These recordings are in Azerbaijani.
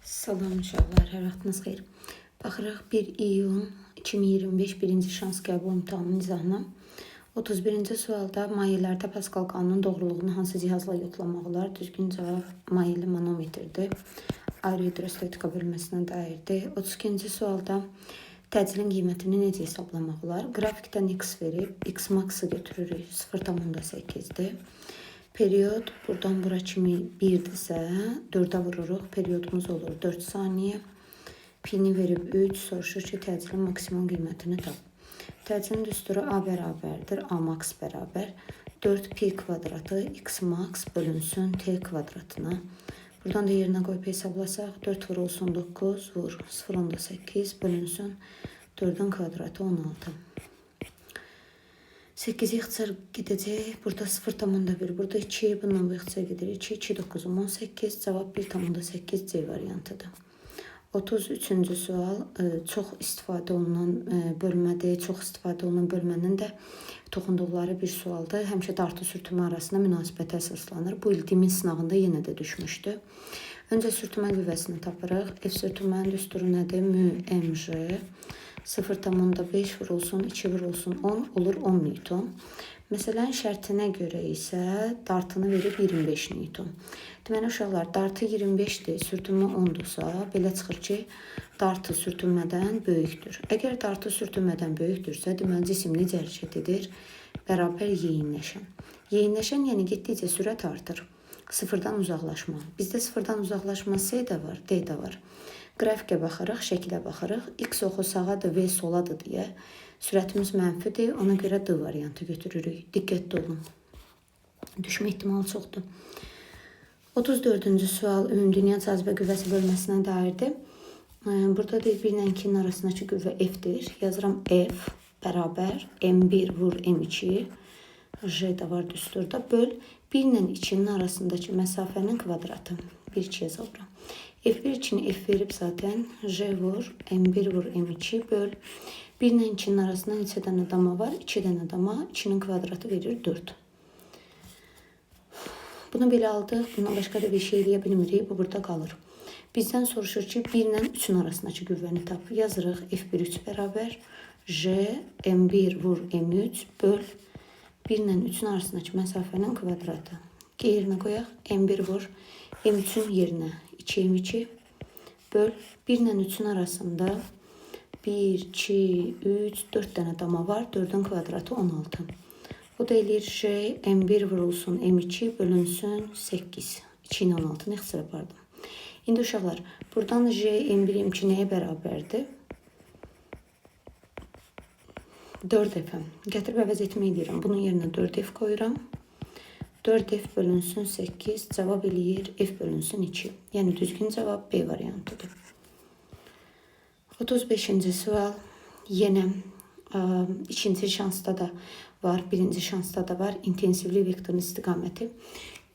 Salam uşaqlar, hər vaxtınız xeyir. Baxırıq 1 iyun 2025 birinci şans qəbul imtahanının izahına. 31-ci sualda mayelərdə Pascal qanunun doğruluğunu hansı cihazla yoxlamaq olar? Düzgün cavab mayeli manometrdir. Ayrı hidrostatika bölməsinə dairdir. 32-ci sualda təcilin qiymətini necə hesablamaq olar? Qrafikdən x verib, x max'ı götürürük 0,8'dir. Periyod buradan bura kimi 1'dirsə 4'ə vururuq. Periyodumuz olur 4 saniyə. Pini verib 3, soruşur ki, təcilin maksimum qiymətini tap. Təcilin düsturu A bərabərdir, A max bərabər 4 pi kvadratı x max bölünsün t kvadratına. Buradan da yerinə qoyub hesablasaq 4 vurulsun 9 vur 0,8 bölünsün 4'ün kvadratı 16. 8 ixtisar gedəcək. Burada 0,1. Burada 2. Bundan bu ixtisar gedir. 2, 2, 9, 18. Cavab 1,8 C variantıdır. 33-cü sual çox istifadə olunan bölmədir. Çox istifadə olunan bölmənin də toxunduqları bir sualdır. Həmişə dartı sürtünmə arasında münasibətə əsaslanır. Bu il dimin sınavında yenə də düşmüşdü. Öncə sürtünmə qüvvəsini tapırıq. F sürtünmənin düsturu nədir? Mü mj 0,5 vurulsun 2 vurulsun 10 olur 10 Newton. Məsələn, şərtinə görə isə dartını verib 25 Newton. Deməli, uşaqlar, dartı 25-dir, sürtünmə 10-dursa, belə çıxır ki, dartı sürtünmədən böyükdür. Əgər dartı sürtünmədən böyükdürsə, deməli, cisim necə hərəkət edir? Bərabər yeyinləşən. Yeyinləşən, yəni getdikcə sürət artır. Sıfırdan uzaqlaşma. Bizdə sıfırdan uzaqlaşma C də var, D də var. Qrafikə baxırıq, şəkilə baxırıq. X oxu sağadır, V soladır deyə sürətimiz mənfidir. Ona görə D variantı götürürük. Diqqətli olun. Düşmə ehtimalı çoxdur. 34-cü sual ümumdünya cazibə qüvvəsi bölməsinə dairdir. Burada deyil 1 ilə 2-nin arasındakı qüvvə F-dir. Yazıram F bərabər M1 vur M2. J də var düsturda. Böl 1 ilə 2-nin arasındakı məsafənin kvadratı. 1-2 yazıram. F1 için F verib zaten. J vur M1 vur M2 böl 1 ilə 2-nin arasında neçə dənə dama var? 2 dənə dama. 2-nin kvadratı verir 4. Bunu belə aldıq. Bundan başqa da bir şey eləyə bilmirik. Bu burada qalır. Bizdən soruşur ki, 1 ilə 3-ün arasındakı qüvvəni tap. Yazırıq F1 3 bərabər J M1 vur M3 böl 1 ilə 3-ün arasındakı məsafənin kvadratı. Yerinə qoyaq. M1 vur M3-ün yerinə 2 M2 böl 1 ilə 3-ün arasında 1, 2, 3, 4 dənə dama var. 4'ün kvadratı 16. Bu da eləyir J M1 vurulsun M2 bölünsün 8. 2 ilə 16'nı ixtisar yapardım. İndi uşaqlar, buradan J M1 M2 nəyə bərabərdir? 4F. Gətirib əvəz etmək edirəm. Bunun yerinə 4F qoyuram. 4F bölünsün 8. Cavab eləyir F bölünsün 2. Yəni düzgün cavab B variantıdır. 35-ci sual yenə ikinci şansda da var, birinci şansda da var. İntensivli vektorun istiqaməti.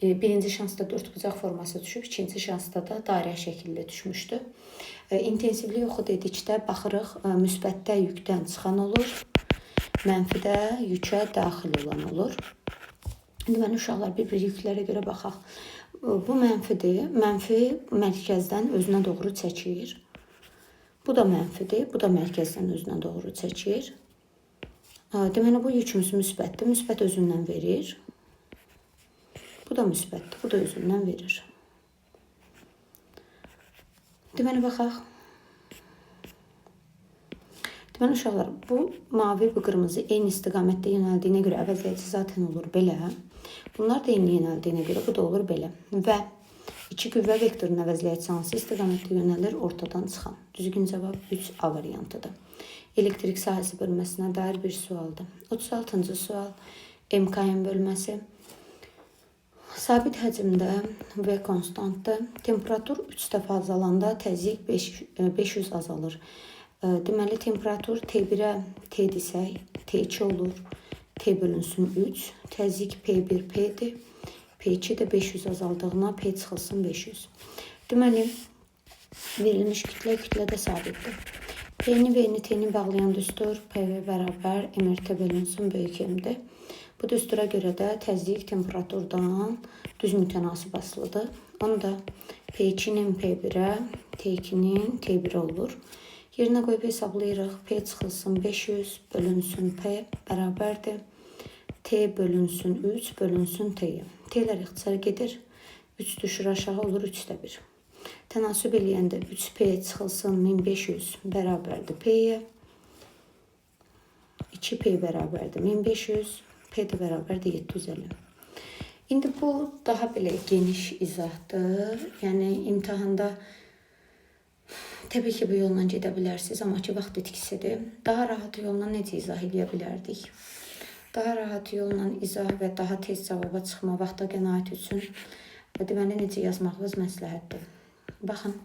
Birinci şansda 4 bucaq forması düşüb, ikinci şansda da dairə şəkildə düşmüşdü. İntensivli yoxu dedikdə baxırıq, müsbətdə yükdən çıxan olur, mənfidə yükə daxil olan olur. Deməli, uşaqlar bir-bir yüklərə görə baxaq. Bu mənfidir. Mənfi mərkəzdən özünə doğru çəkir. Bu da mənfidir. Bu da mərkəzdən özünə doğru çəkir. Deməli, bu yükümüz müsbətdir. Müsbət özündən verir. Bu da müsbətdir. Bu da özündən verir. Deməli, baxaq. Deməli, uşaqlar, bu mavi, bu qırmızı eyni istiqamətdə yönəldiyinə görə əvəzləyici zaten olur belə. Bunlar da eyni yönəldiyinə görə bu da olur belə. Və iki qüvvə vektorunun əvəzləyici hansı istiqamətdə yönəlir? Ortadan çıxan. Düzgün cavab 3A variantıdır. Elektrik sahəsi bölməsinə dair bir sualdır. 36-cı sual MKM bölməsi. Sabit həcmdə V konstantdır. Temperatur 3 dəfə azalanda təzyiq 500 azalır. Deməli, temperatur T1'ə T desək, T2 olur. T bölünsün 3. Təzyiq P1 P'dir. P2 də 500 azaldığına P çıxılsın 500. Deməli, verilmiş kütlə də sabitdir. P-ni, V-ni, T-ni bağlayan düstur PV bərabər MRT bölünsün böyük M-dir. Bu düstura görə də təzyiq temperaturdan düz mütənasib asılıdır. Onu da P2-nin P1-ə, T2-nin T1-ə olur. Yerinə qoyub hesablayırıq. P çıxılsın 500 bölünsün P bərabərdir. T bölünsün 3 bölünsün T-yə. T-lər ixtisar gedir. 3 düşür aşağı olur 3də 1. Tənasüb eləyəndə 3P çıxılsın 1500 bərabərdir P-yə. 2P bərabərdir 1500. P də bərabərdir 750. İndi bu daha belə geniş izahdır. Yəni imtahanda təbii ki bu yolla gedə bilərsiniz, amma ki vaxt itkisidir. Daha rahat yolla necə izah edə bilərdik? Daha rahat yolla izah və daha tez cavaba çıxma vaxta qənaət üçün deməli necə yazmağınız məsləhətdir. Baxın,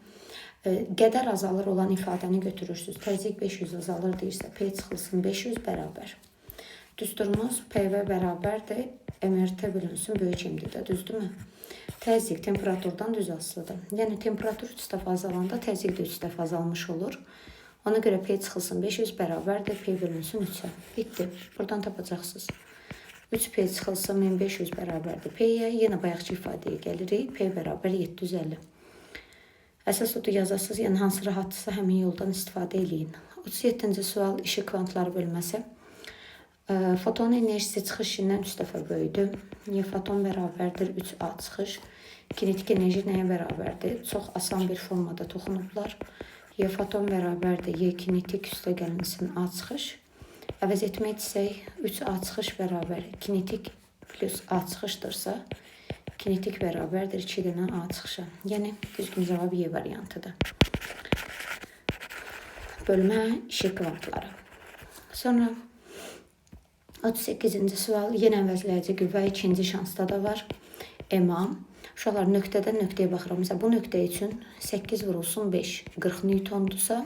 qədər azalır olan ifadəni götürürsünüz. Təzyiq 500 azalır deyirsə, P çıxılsın 500 bərabər. Düsturumuz PV bərabərdir. MRT bölünsün böyük MD-də, düzdürmü? Təzyiq temperaturdan düz asılıdır. Yəni temperatur 3 dəfə azalanda təzyiq də 3 dəfə azalmış olur. Ona görə P çıxılsın 500 bərabərdir. P bölünsün 3-ə. Bitdi. Buradan tapacaqsınız. 3P çıxılsın 1500 bərabərdir P-yə. Yenə bayaqçı ifadəyə gəlirik. P bərabər 750. Əsas odur yazasınız. Yəni hansı rahatdırsa həmin yoldan istifadə eləyin. 37-ci sual işıq kvantları bölməsi. Foton enerjisi çıxış işindən 3 dəfə böyüdür. Y foton bərabərdir 3A çıxış. Kinetik enerji nəyə bərabərdir? Çox asan bir formada toxunublar. Y foton bərabərdir Y kinetik üstə gəlinsin A çıxış. Əvəz etmək etsək 3A çıxış bərabər kinetik plus A çıxışdırsa, kinetik bərabərdir 2 dənə A çıxışa. Yəni düzgün cavab Y variantıdır. Bölmə işıq kvantları. Sonra 38-ci sual yenə əvəzləyici qüvvə ikinci şansda da var. MA. Uşaqlar nöqtədən nöqtəyə baxıram. Məsələn, bu nöqtə üçün 8 vurulsun 5 40 Newton'dursa,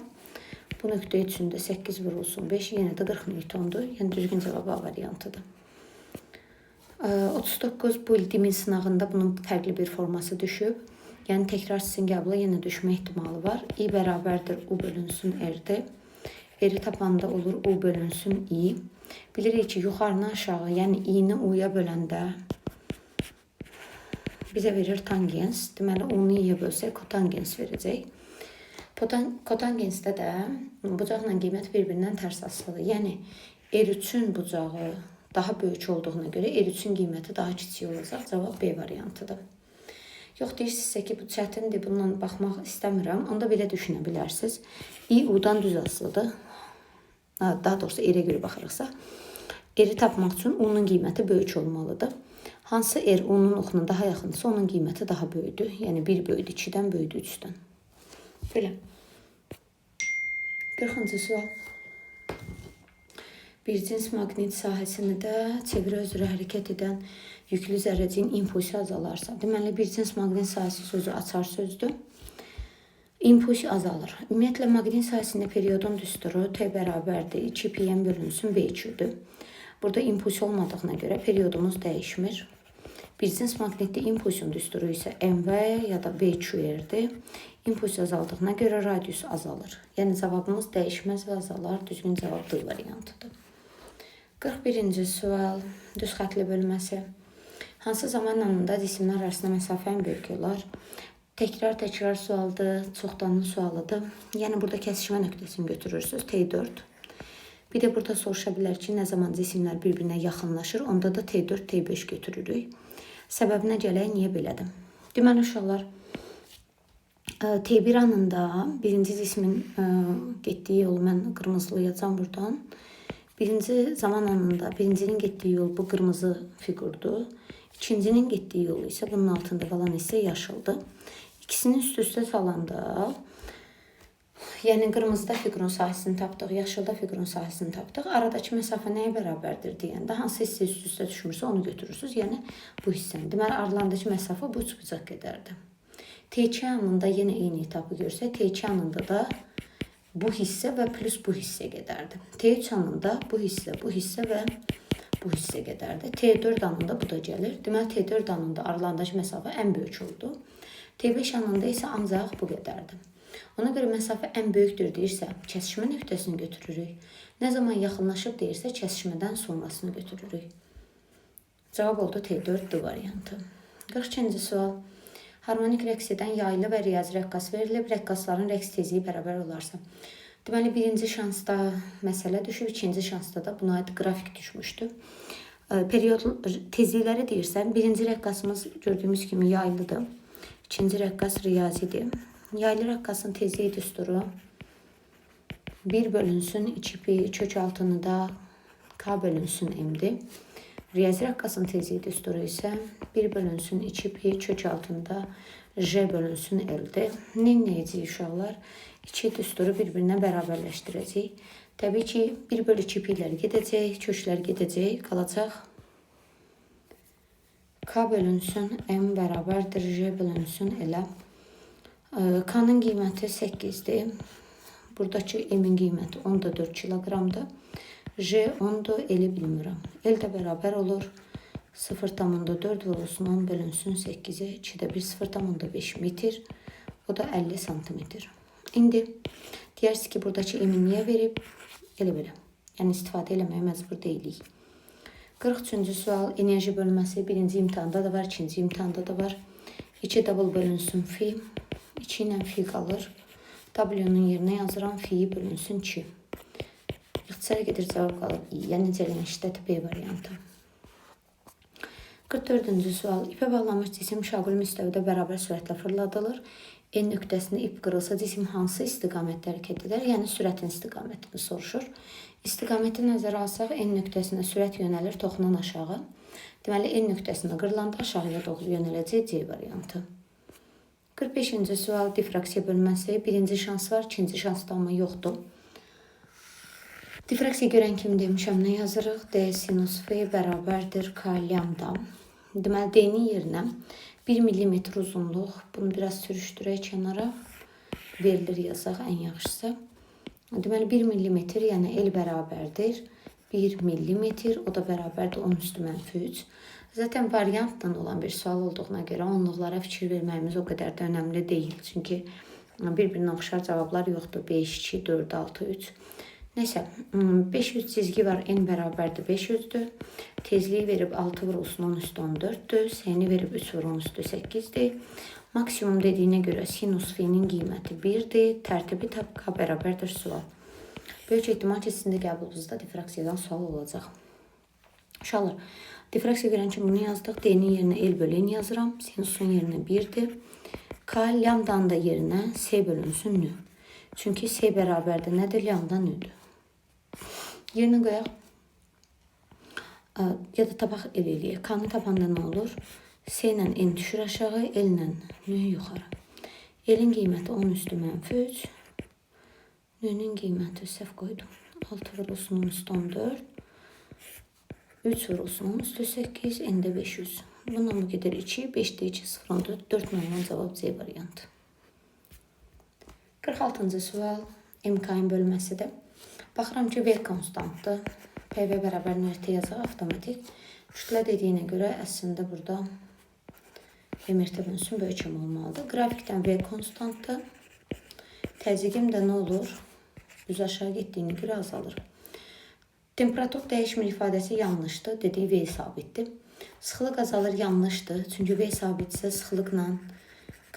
bu nöqtə üçün də 8 vurulsun 5 yenə də 40 Newton'dur. Yəni düzgün cavab A variantıdır. 39 bu il dimin sınağında bunun fərqli bir forması düşüb. Yəni təkrar sizin qəbula yenə düşmə ehtimalı var. I bərabərdir U bölünsün R-dir. R-i tapanda olur U bölünsün I. Bilirik ki, yuxarına aşağı, yəni i-ni u-ya böləndə bizə verir tangens. Deməli, u-nu i-yə bölsək, kotangens verəcək. Kotangensdə də bucaqla qiymət bir-birindən tərs asılıdır. Yəni, R3-ün bucağı daha böyük olduğuna görə R3-ün qiyməti daha kiçik olacaq. Cavab B variantıdır. Yox, deyirsinizsə ki, bu çətindir, bununla baxmaq istəmirəm. Onda belə düşünə bilərsiniz. I u-dan düz asılıdır. Daha doğrusu R-ə görə baxırıqsa, R-i tapmaq üçün U-nun qiyməti böyük olmalıdır. Hansı R U-nun oxuna daha yaxındırsa, onun qiyməti daha böyüdür. Yəni 1 böyüdü 2-dən, böyüdü 3-dən. Belə. 40-cı sual. Bir cins maqnit sahəsində çevirə üzrə hərəkət edən yüklü zərrəciyin impulsu azalarsa. Deməli, bir cins maqnit sahəsi sözü açar sözdür. İmpuls azalır. Ümumiyyətlə, maqnit sahəsində periodun düsturu T bərabərdir 2πm bölünsün B2-dür. Burada impuls olmadığına görə periodumuz dəyişmir. Bir cins maqnitdə impulsun düsturu isə MV ya da B2-dir. İmpuls azaldığına görə radius azalır. Yəni cavabımız dəyişməz və azalar. Düzgün cavab D variantıdır. 41-ci sual. Düz xətli bölməsi. Hansı zaman anında cisimlər arasında məsafə ən böyük olar? Təkrar sualdır, çoxdanlı sualıdır. Yəni burada kəsişmə nöqtəsini götürürsünüz, T4. Bir də burada soruşa bilər ki, nə zaman cisimlər bir-birinə yaxınlaşır, onda da T4, T5 götürürük. Səbəbinə gələk, niyə belədir? Deməli, uşaqlar, T1 anında birinci cismin getdiyi yolu mən qırmızılayacağım buradan. Birinci zaman anında birincinin getdiyi yol bu qırmızı fiqurdur. İkincinin getdiyi yolu isə bunun altında qalan isə yaşıldır. İkisini üst-üstə salanda, yəni qırmızıda fiqurun sahəsini tapdıq, yaşılda fiqurun sahəsini tapdıq. Aradakı məsafə nəyə bərabərdir deyəndə, hansı hissə üst-üstə düşmürsə onu götürürsünüz. Yəni bu hissəni. Deməli, aralarındakı məsafə bu üçbucaq qədərdir. T2 anında yenə eyni etapı görsək, T2 anında da bu hissə və plus bu hissə qədərdir. T3 anında bu hissə və bu hissə qədərdir. T4 anında bu da gəlir. Deməli, T4 anında aralarındakı məsafə ən böyük oldu. T5 anında isə ancaq bu qədərdir. Ona görə məsafə ən böyükdür deyirsə, kəsişmə nöqtəsini götürürük. Nə zaman yaxınlaşıb deyirsə, kəsişmədən sonrasını götürürük. Cavab oldu T4 D variantı. 42-ci sual. Harmonik rəqs edən yaylı və riyazi rəqqas verilib. Rəqqasların rəqs tezliyi bərabər olarsa. Deməli, birinci şansda məsələ düşüb, ikinci şansda da buna aid qrafik düşmüşdü. Period tezlikləri deyirsən, birinci rəqqasımız gördüyümüz kimi yaylıdır. İkinci rəqqas riyazidir. Yaylı rəqqasın tezliyi düsturu 1 bölünsün 2pi kök altını da K bölünsün M'dir. Riyazi rəqqasın tezliyi düsturu isə 1 bölünsün 2pi kök altında J bölünsün L'dir. Neyəcəyik uşaqlar? 2 düsturu bir-birinə bərabərləşdirəcək. Təbii ki, 1 bölü 2 pi'lər gedəcək, köklər gedəcək, qalacaq. K bölünsün M bərabərdir J bölünsün L. K'nın qiyməti 8'dir. Buradakı M'in qiyməti 10,4 kiloqramdır. J 10'dur, L'yi bilmirəm. L də bərabər olur. 0,4 vurulsun 10 bölünsün 8'e 2'də 1 0,5 metr. O da 50 santimetr. İndi deyərsiniz ki, buradakı M'in niyə verib? Elə belə. Yəni istifadə eləməyə məcbur deyilik. 43-cü sual. Enerji bölməsi birinci imtahanda da var, ikinci imtahanda da var. 2 double bölünsün fi. 2 ilə fi qalır. W'nun yerinə yazıram. Fi'yi bölünsün 2. İxtisara gedir, cavab qalır. Yəni necəliyən şiddəti B variantı. 44-cü sual. İpə bağlanmış cisim şaquli müstəvidə bərabər sürətlə fırladılır. N nöqtəsində ip qırılsa cisim hansı istiqamətdə hərəkət edər? Yəni sürətin istiqamətini soruşur. İstiqaməti nəzərə alsaq, N nöqtəsinə sürət yönəlir toxunan aşağı. Deməli, N nöqtəsində qırılanda aşağıya doğru yönələcək C variantı. 45-ci sual. Difraksiya bölməsi. Birinci şans var, ikinci şansda amma yoxdur. Difraksiya görən kimi demişəm, nə yazırıq? D sinus F bərabərdir K lambda. Deməli, D-nin yerinə 1 mm uzunluq, bunu biraz sürüşdürək kənara, verilir yazaq ən yaxşısı. Deməli, 1 mm, yəni L bərabərdir 1 mm, o da bərabərdir 10 üstü mənfi 3. Zaten variantla olan bir sual olduğuna görə onluqlara fikir verməyimiz o qədər də önəmli deyil. Çünki bir-birinə oxşar cavablar yoxdur. 5, 2, 4, 6, 3. Neyse, 500 çizgi var, N bərabərdir 500'dür. Tezliyi verib 6 vurulsun 10 üstü 14'dür. S'ni verib 3 vur 10 üstü 8'dir. Maksimum dediyinə görə sinus F'nin qiyməti 1'dir. Tərtibi tap K bərabərdir sual. Böyük ehtimal ki, sizin də qəbulunuzda difraksiyadan sual olacaq. Uşaqlar, difraksiya görən kimi bunu yazdıq. D'nin yerinə L bölü N yazıram. Sinusun yerinə 1'dir. K lambdanın da yerinə S bölünsün N. Çünki S bərabərdir nədir? Lambda N'dir. Yerinə qoyaq. Ya da tapaq L eləyək. K'nı tapanda nə olur? S ilə N düşür aşağı, L ilə N yuxarı. L'in qiyməti 10 üstü mənfi 3. N'nin qiyməti səhv qoydum. 6 vurulsun 10 üstü 14. 3 vurulsun 10 üstü 8. N'də 500. Bundan bu gedir 2. 5'də 2, 0, 14. 4 numaralı cavab C variantı. 46-cı sual. MK'nin bölməsidir. Baxıram ki, V konstantdır. PV bərabər nöqtə yazaq avtomatik. Kütlə dediyinə görə əslində burada MRT bölünsün böyük M olmalıdır. Qrafikdən V konstantdır. Təzyiqim də nə olur? Düz aşağı getdiyinə görə azalır. Temperatur dəyişmir ifadəsi yanlışdır. Dediyi V sabitdir. Sıxlıq azalır yanlışdır. Çünki V sabitsə sıxlıqla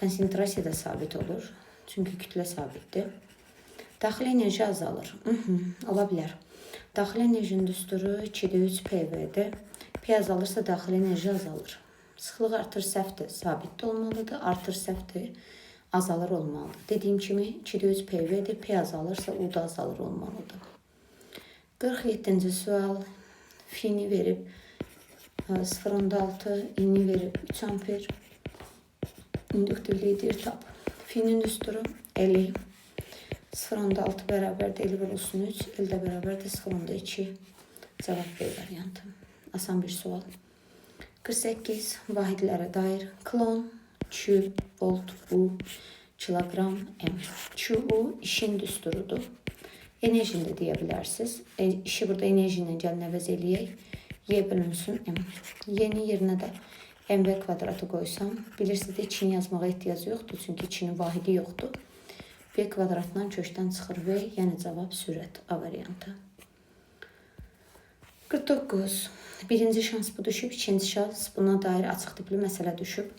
konsentrasiya da sabit olur. Çünki kütlə sabitdir. Daxili enerji azalır. Ola bilər. Daxili enerjinin düsturu 2'də 3 PV'dir. P azalırsa daxili enerji azalır. Sıxlıq artır səhvdir, sabit də olmalıdır. Artır səhvdir, azalır olmalıdır. Dediyim kimi 2'də 3 PV'dir. P azalırsa U da azalır olmalıdır. 47-ci sual. Fi'ni verib 0,6, İ'ni verib 3 amper. İndüktivliyi deyir tap. Fi'nin düsturu 50. 0,6 bərabərdir 50 vurulsun 3. L də bərabərdir 0,2. Cavab B variantı. Asan bir sual. 48. Vahidlərə dair klon, Q, volt, U, kilogram, M. Q, U işin düsturudur. Enerjini də deyə bilərsiniz. İşi burada enerji ilə gəlin əvəz eləyək. Y bölünsün M. Y'nin yerinə də MV kvadratı qoysam, bilirsiniz də 2'ni yazmağa ehtiyac yoxdur. Çünki 2'nin vahidi yoxdur. B kvadratından kökdən çıxır V, yəni cavab sürət A variantı. 49. Birinci şans bu düşüb, ikinci şans buna dair açıq tipli məsələ düşüb.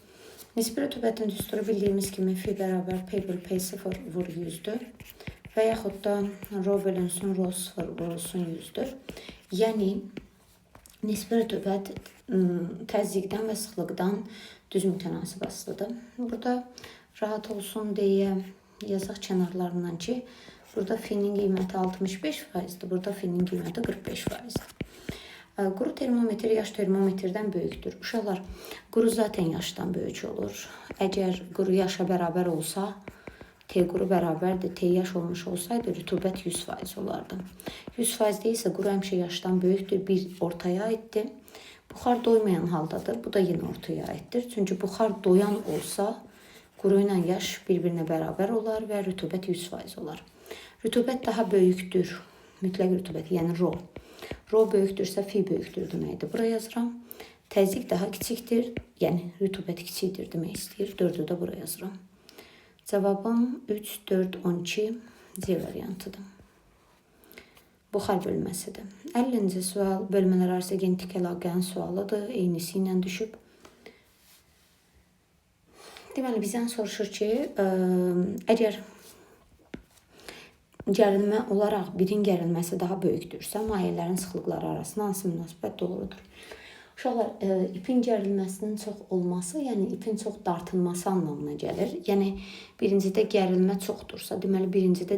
Nisbi rütubətin düsturu bildiyimiz kimi fi bərabər p bölü p0 vur 100-dür. Və yaxud da rho bölünsün, rho 0 vurulsun 100-dür. Yəni, nisbi rütubət təzyiqdən və sıxlıqdan düz mütənasib asılıdır. Burada rahat olsun deyə yazaq kənarlarından ki, burada finin qiyməti 65%-dir, burada finin qiyməti 45%-dir. Quru termometr yaş termometrdən böyükdür. Uşaqlar, quru zaten yaşdan böyük olur. Əgər quru yaşa bərabər olsa, T quru bərabərdir, T yaş olmuş olsaydı rütubət 100% olardı. 100% deyilsə quru həmişə yaşdan böyükdür, bir ortaya aiddir. Buxar doymayan haldadır, bu da yenə ortaya aiddir. Çünki buxar doyan olsa, quru ilə yaş bir-birinə bərabər olar və rütubət 100% olar. Rütubət daha böyükdür, mütləq rütubət, yəni rho. Rho böyükdürsə fi böyükdür deməkdir. Bura yazıram. Təzyiq daha kiçikdir, yəni rütubət kiçikdir demək istəyir. 4-ü də bura yazıram. Cavabım 3, 4, 12 C variantıdır. Buxar bölməsidir. 50-ci sual bölmələr arası genetik əlaqənin sualıdır. Eynisi ilə düşüb. Deməli, bizdən soruşur ki, əgər gərilmə olaraq birin gərilməsi daha böyükdürsə, mayelərin sıxlıqları arasında hansı münasibət doğrudur? Uşaqlar, ipin gərilməsinin çox olması, yəni ipin çox dartılması anlamına gəlir. Yəni, birincidə gərilmə çoxdursa, deməli, birincidə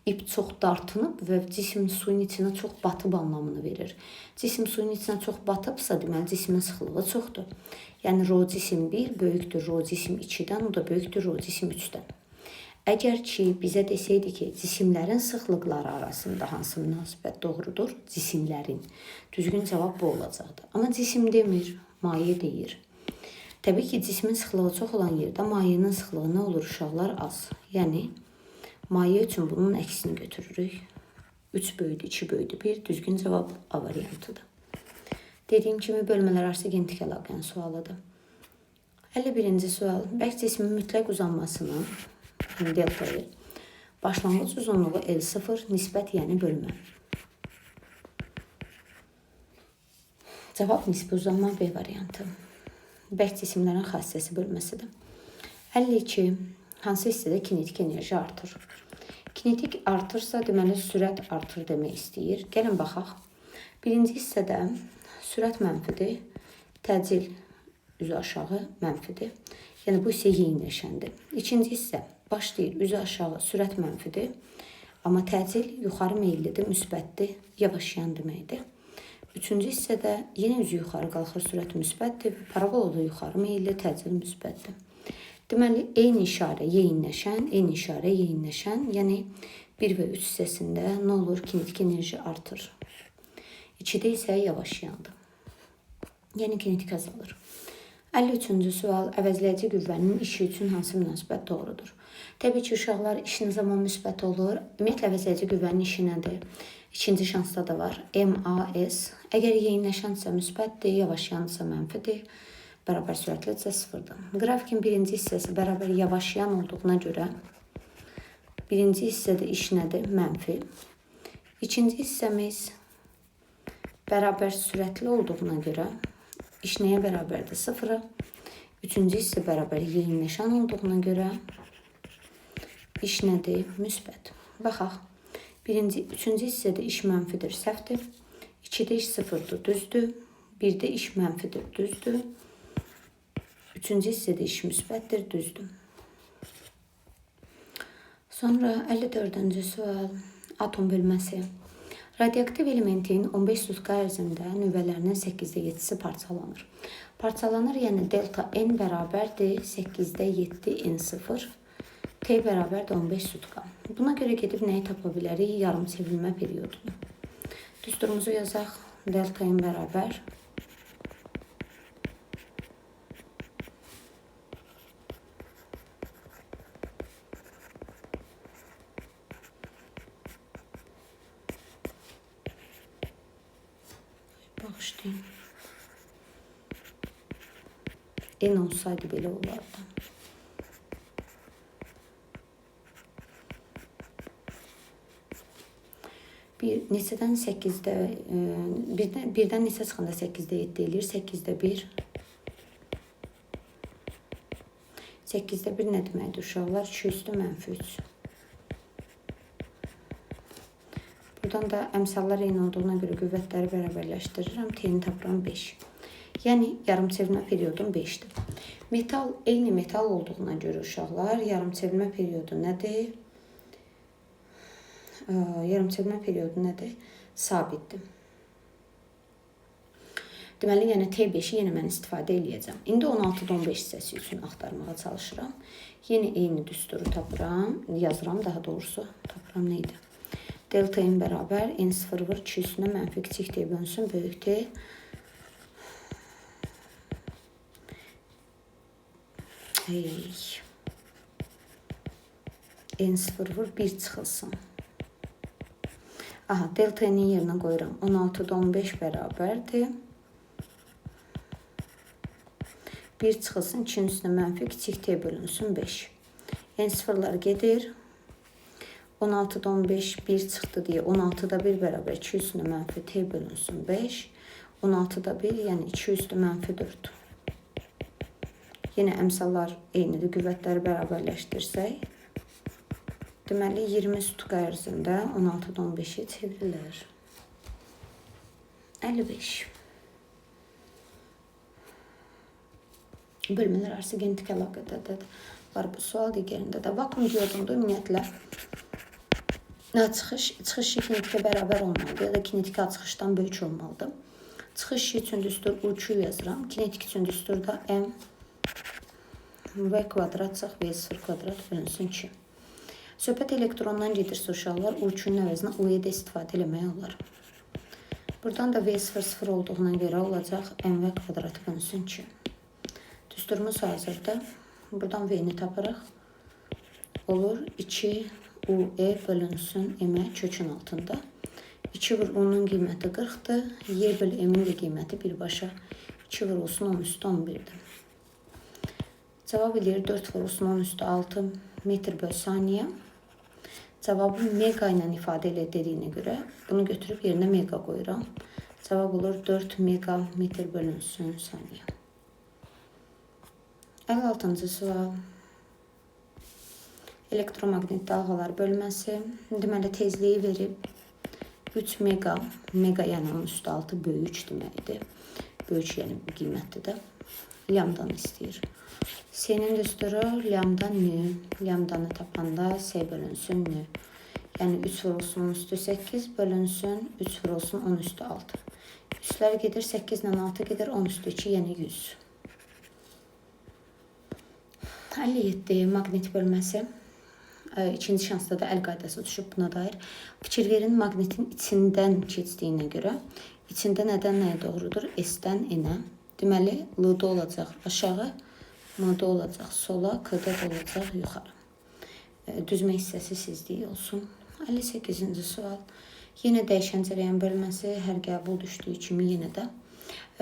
ip çox dartınıb və cisim suyun içinə çox batıb anlamını verir. Cisim suyun içinə çox batıbsa, deməli, cismin sıxlığı çoxdur. Yəni, rho cisim 1 böyükdür rho cisim 2-dən, o da böyükdür rho cisim 3-dən. Əgər ki, bizə desəydi ki, cisimlərin sıxlıqları arasında hansı münasibət doğrudur? Cisimlərin. Düzgün cavab bu olacaqdır. Amma cisim demir, maye deyir. Təbii ki, cismin sıxlığı çox olan yerdə mayenin sıxlığı nə olur uşaqlar? Az. Yəni, maye üçün bunun əksini götürürük. 3 böyüdü, 2 böyüdü, 1. Düzgün cavab A variantıdır. Dediyim kimi, bölmələr arası genetik əlaqənin sualıdır. 51-ci sual. Bərk cismin mütləq uzanmasını deltayı. Başlanğıc uzunluğu L0, nisbət yəni bölmə. Cavab nisbi uzanma B variantı. Bərk cisimlərin xassəsi bölməsidir. 52. Hansı hissədə kinetik enerji artır? Kinetik artırsa, deməli, sürət artır demək istəyir. Gəlin baxaq. Birinci hissədə sürət mənfidir, təcil üzü aşağı mənfidir. Yəni, bu hissə yeyinləşəndir. İkinci hissə başlayır, üzü aşağı sürət mənfidir. Amma təcil yuxarı meyillidir, müsbətdir, yavaşlayan deməkdir. Üçüncü hissədə yenə üzü yuxarı qalxır, sürət müsbətdir. Parabola da yuxarı meyilli, təcil müsbətdir. Deməli, eyni işarə yeyinləşən, eyni işarə yeyinləşən, yəni 1 və 3 hissəsində nə olur? Kinetik enerji artır. 2-də isə yavaşlayandır. Yəni, kinetik azalır. 53-cü sual. Əvəzləyici qüvvənin işi üçün hansı münasibət doğrudur? Təbii ki, uşaqlar işin zaman müsbət olur. Ümumiyyətlə, əvəzləyici qüvvənin işi nədir? İkinci şansda da var. MAS. Əgər yeyinləşənsə müsbətdir, yavaşlayansa mənfidir, bərabər sürətlidirsə 0-dır. Qrafikin birinci hissəsi bərabər yavaşlayan olduğuna görə birinci hissədə iş nədir? Mənfi. İkinci hissəmiz bərabər sürətli olduğuna görə iş nəyə bərabərdir? 0-a. Üçüncü hissə bərabər yeyinləşən olduğuna görə iş nədir? Müsbət. Baxaq. Üçüncü hissədə iş mənfidir, səhvdir. 2-də iş 0-dır, düzdür. 1-də iş mənfidir, düzdür. Üçüncü hissədə iş müsbətdir, düzdür. Sonra 54-cü sual. Atom bölməsi. Radioaktiv elementin 15 sutka ərzində nüvələrinin 8-də 7-si parçalanır. Parçalanır, yəni delta N bərabərdir 8-də 7 N0. T bərabərdir 15 sutka. Buna görə gedib nəyi tapa bilərik? Yarım çevrilmə periyodunu. Düsturumuzu yazaq. Delta N bərabər. Bağışlayın. N olsaydı belə olardı. neçədən 8-də, birdən neçə çıxanda 8-də 7 eləyir? 8-də 1. 8-də 1 nə deməkdir uşaqlar? 2 üstü mənfi 3. Buradan da əmsallar eyni olduğuna görə qüvvətləri bərabərləşdirirəm. T-ni tapıram 5. Yəni yarımçevirmə periyodum 5-dir. Metal eyni metal olduğuna görə uşaqlar yarımçevirmə periyodu nədir? Yarımçevirmə periodu nədir? Sabitdir. Deməli, yəni T5-i yenə mən istifadə eləyəcəm. İndi 16-da 15 hissəsi üçün axtarmağa çalışıram. Yenə eyni düsturu tapıram, yazıram daha doğrusu. Tapıram nə idi? Delta n bərabər n0 vur 2 üstünə mənfi kiçik T bölünsün böyük T. N0 vur 1 çıxılsın. Aha, delta n'in yerinə qoyuram. 16'da 15 bərabərdir. 1 çıxılsın, 2'nin üstünə mənfi kiçik T bölünsün 5. N0'lar gedir. 16'da 15 1 çıxdı deyə 16'da 1 bərabər 2 üstünə mənfi T bölünsün 5. 16'da 1 yəni 2 üstü mənfi 4. Yenə əmsallar eynidir. Qüvvətləri bərabərləşdirsək. Deməli 20 sütun ərzində 16'da 15'i çevrilir. 55. Bölmələr arası genetik əlaqədə var bu sual, digərində də vakuum diyodunda ümumiyyətlə çıxış kinetikə bərabər olmalıdır ya da kinetik çıxışdan böyük olmalıdır. Çıxış üçün düstur U2 yazıram. Kinetik üçün düsturda M V kvadrat çıx V0 kvadrat bölünsün 2. Söhbət elektrondan gedirsə uşaqlar U2'nin əvəzinə U7 istifadə eləmək olar. Buradan da V0 olduğuna görə olacaq MV kvadratı bölünsün 2. Düsturumuz hazırdır. Buradan V'ni tapırıq. Olur 2 UE bölünsün M kökün altında. 2 vur U'nun qiyməti 40'dır. Y böl M'in də qiyməti birbaşa 2 vur olsun 10 üstü 11'dir. Cavab eləyir 4 vur olsun 10 üstü 6 metr böl saniyə. Cavabı mega ilə ifadə edildiyinə görə bunu götürüb yerinə mega qoyuram. Cavab olur 4 mega metr bölünsün saniyə. 56-cı sual. Elektromaqnit dalğalar bölməsi. Deməli tezliyi verib 3 mega, mega yəni 10 üstü 6 böyük deməkdir. Böyük yəni qiymətlidir. Lambdanı istəyir. S'nin düsturu lambda n. Lambdanı tapanda S bölünsün n. Yəni 3 vurulsun 10 üstü 8 bölünsün 3 vurulsun 10 üstü 6. Üstlər gedir 8 ilə 6 gedir 10 üstü 2 yəni 100. 57 maqnit bölməsi. İkinci şansda da əl qaydası düşüb buna dair. Fikir verin maqnitin içindən keçdiyinə görə içində nədən nəyə doğrudur? S-dən N-ə. Deməli L-da olacaq aşağı, M-da olacaq sola, K-da olacaq yuxarı. Düzmə hissəsi sizlik olsun. 58-ci sual. Yenə dəyişən cərəyan bölməsi hər qəbul düşdüyü kimi yenə də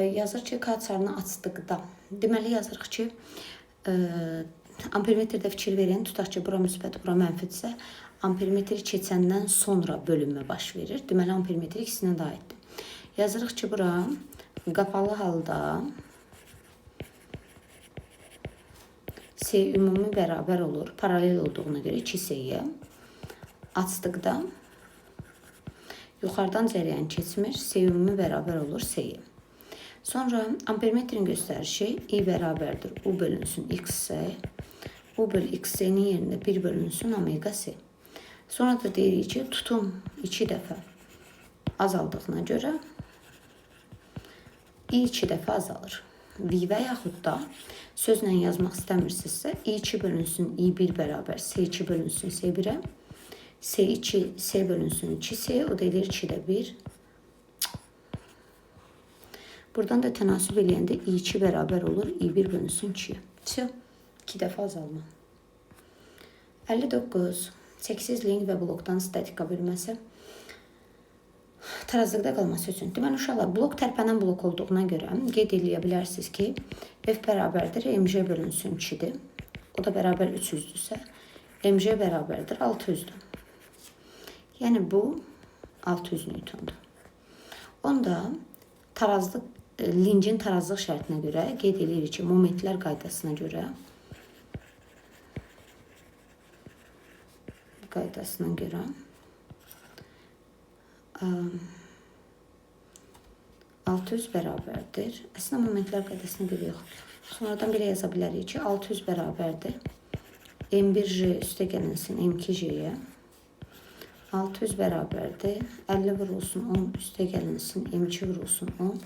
yazır ki, K çarını açdıqda. Deməli yazırıq ki, ampermetrdə fikir verin, tutaq ki, bura müsbət, bura mənfidirsə, ampermetri keçəndən sonra bölünmə baş verir. Deməli ampermetri ikisinə də aiddir. Yazırıq ki, bura qapalı halda S ümumi bərabər olur. Paralel olduğuna görə 2S'yə. Açdıqda yuxarıdan cərəyan keçmir. S ümumi bərabər olur S'yə. Sonra ampermetrin göstərişi I bərabərdir. U bölünsün XS. U böl XS-nin yerində 1 bölünsün omega S. Sonra da deyirik ki, tutum 2 dəfə azaldığına görə I 2 dəfə azalır. Və yaxud da sözlə yazmaq istəmirsinizsə I2 bölünsün I1 bərabər S2 bölünsün S1-ə. S2 S bölünsün 2S, o da edir 2-də 1. Buradan da tənasüb eləyəndə I2 bərabər olur I1 bölünsün 2-yə. 2 dəfə azalma. 59. Çəksiz link və blokdan statika bölməsi. Tarazlıqda qalması üçün. Deməli, uşaqlar, blok tərpənən blok olduğuna görə qeyd eləyə bilərsiniz ki, F bərabərdir, MJ bölünsün 2-dir. O da bərabər 300-dürsə, MJ bərabərdir 600-dür. Yəni, bu 600 Newtondur. Onda tarazlıq Lincin tarazlıq şərtinə görə qeyd edirik ki, momentlər qaydasına görə 600 bərabərdir. Əslində momentlər qaydasına görə yox. Sonradan belə yaza bilərik ki, 600 bərabərdir. M1J üstə gəlinsin M2J-yə. 600 bərabərdir. 50 vurulsun 10 üstə gəlinsin M2 vurulsun 10.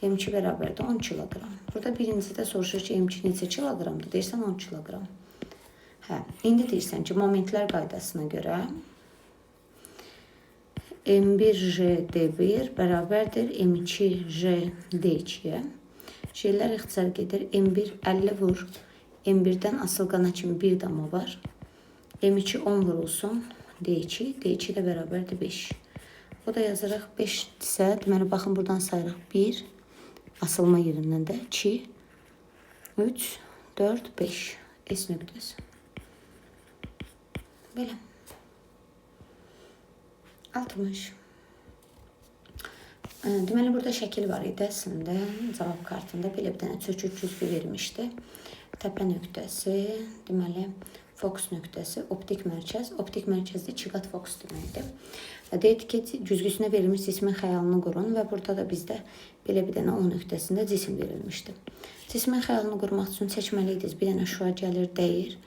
M2 bərabərdir 10 kiloqram. Burada birincidə soruşur ki, M2 neçə kiloqramdır? Deyirsən 10 kiloqram. İndi deyirsən ki, momentlər qaydasına görə M1J D1 bərabərdir M2J D2-yə. Şeylər ixtisar gedir. M1 50 vur. M1-dən asılqana kimi bir dama var. M2 10 vurulsun D2. D2 də bərabərdir 5. O da yazaraq 5-dirsə, deməli, baxın, buradan sayırıq. 1, asılma yerindən də 2, 3, 4, 5. S nöqtəsi. Belə. 60. Deməli, burada şəkil var idi əslində. Cavab kartında belə bir dənə çökük güzgü vermişdi. Təpə nöqtəsi, deməli, fokus nöqtəsi, optik mərkəz. Optik mərkəzdə 2 qat fokus deməkdir. Deyir ki, güzgüsünə verilmiş cismin xəyalını qurun və burada da bizdə belə bir dənə O nöqtəsində cisim verilmişdi. Cismin xəyalını qurmaq üçün çəkməliydiniz. Bir dənə şüa gəlir, dəyir.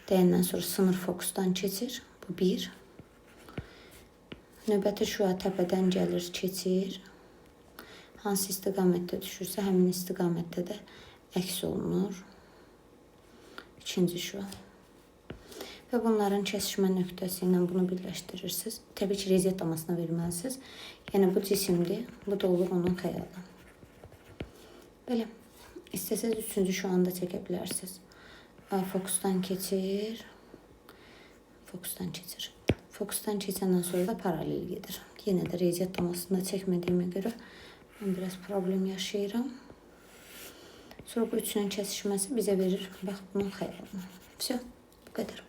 Dəyəndən sonra sınır fokusdan keçir. Bu 1. Növbəti şüa təpədən gəlir, keçir. Hansı istiqamətdə düşürsə, həmin istiqamətdə də əks olunur. İkinci şüa. Və bunların kəsişmə nöqtəsi ilə bunu birləşdirirsiniz. Təbii ki, riziyyət damasına verməlisiniz. Yəni, bu cisimdir, bu da olur onun xəyalı. Belə. İstəsəz üçüncü şuanı da çəkə bilərsiniz. Fokusdan keçir. Fokusdan keçir. Fokusdan keçəndən sonra da paralel gedir. Yenə də riziyyət damasında çəkmədiyimə görə mən biraz problem yaşayıram. Sonra bu üçünün kəsişməsi bizə verir, bax, bunun xəyalını. Все, bu qədər.